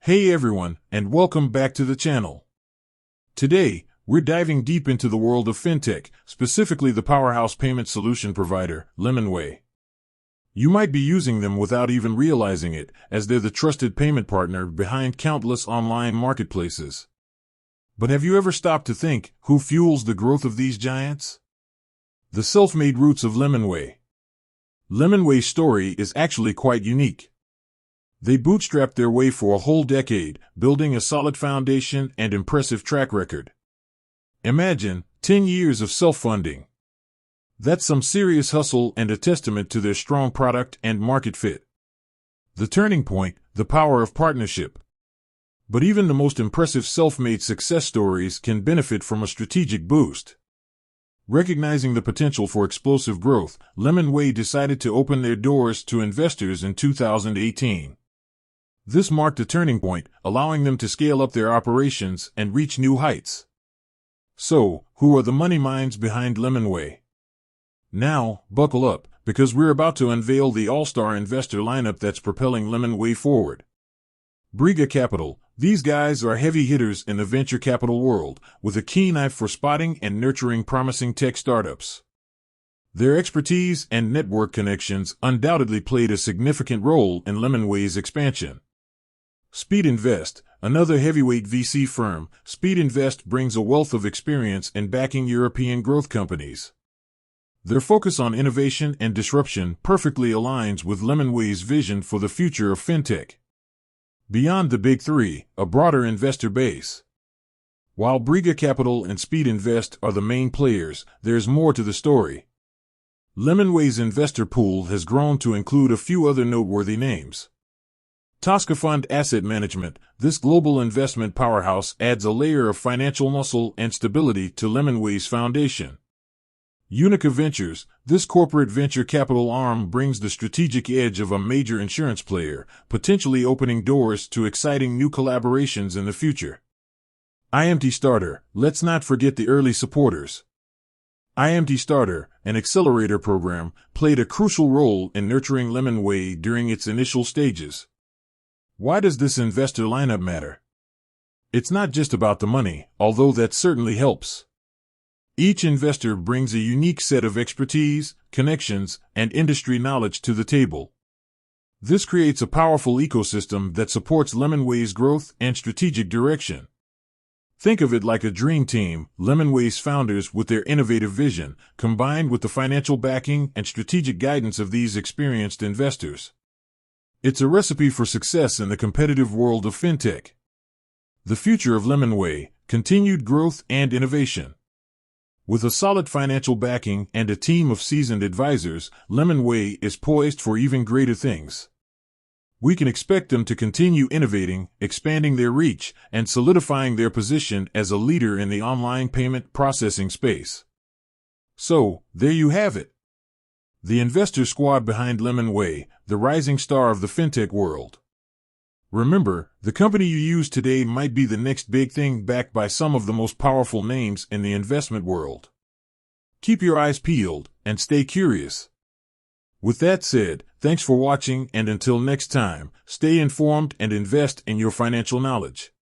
Hey everyone, and welcome back to the channel. Today, we're diving deep into the world of fintech, specifically the powerhouse payment solution provider, Lemonway. You might be using them without even realizing it, as they're the trusted payment partner behind countless online marketplaces. But have you ever stopped to think, who fuels the growth of these giants? The self-made roots of Lemonway. Lemonway's story is actually quite unique. They bootstrapped their way for a whole decade, building a solid foundation and impressive track record. Imagine 10 years of self-funding. That's some serious hustle and a testament to their strong product and market fit. The turning point, the power of partnership. But even the most impressive self-made success stories can benefit from a strategic boost. Recognizing the potential for explosive growth, Lemonway decided to open their doors to investors in 2018. This marked a turning point, allowing them to scale up their operations and reach new heights. So, who are the money minds behind Lemonway? Now, buckle up, because we're about to unveil the all-star investor lineup that's propelling Lemonway forward. Briga Capital. These guys are heavy hitters in the venture capital world, with a keen eye for spotting and nurturing promising tech startups. Their expertise and network connections undoubtedly played a significant role in Lemonway's expansion. Speed Invest, another heavyweight VC firm. Speed Invest brings a wealth of experience in backing European growth companies. Their focus on innovation and disruption perfectly aligns with Lemonway's vision for the future of fintech. Beyond the big three, a broader investor base. While Briga Capital and Speed Invest are the main players, there's more to the story. Lemonway's investor pool has grown to include a few other noteworthy names. Tosca Fund Asset Management. This global investment powerhouse adds a layer of financial muscle and stability to Lemonway's foundation. Unica Ventures. This corporate venture capital arm brings the strategic edge of a major insurance player, potentially opening doors to exciting new collaborations in the future. IMT Starter. Let's not forget the early supporters. IMT Starter, an accelerator program, played a crucial role in nurturing Lemonway during its initial stages. Why does this investor lineup matter? It's not just about the money, although that certainly helps. Each investor brings a unique set of expertise, connections, and industry knowledge to the table. This creates a powerful ecosystem that supports Lemonway's growth and strategic direction. Think of it like a dream team. Lemonway's founders, with their innovative vision, combined with the financial backing and strategic guidance of these experienced investors. It's a recipe for success in the competitive world of fintech. The future of Lemonway: continued growth and innovation. With a solid financial backing and a team of seasoned advisors, Lemonway is poised for even greater things. We can expect them to continue innovating, expanding their reach, and solidifying their position as a leader in the online payment processing space. So, there you have it. The investor squad behind Lemonway, the rising star of the fintech world. Remember, the company you use today might be the next big thing, backed by some of the most powerful names in the investment world. Keep your eyes peeled and stay curious. With that said, thanks for watching, and until next time, stay informed and invest in your financial knowledge.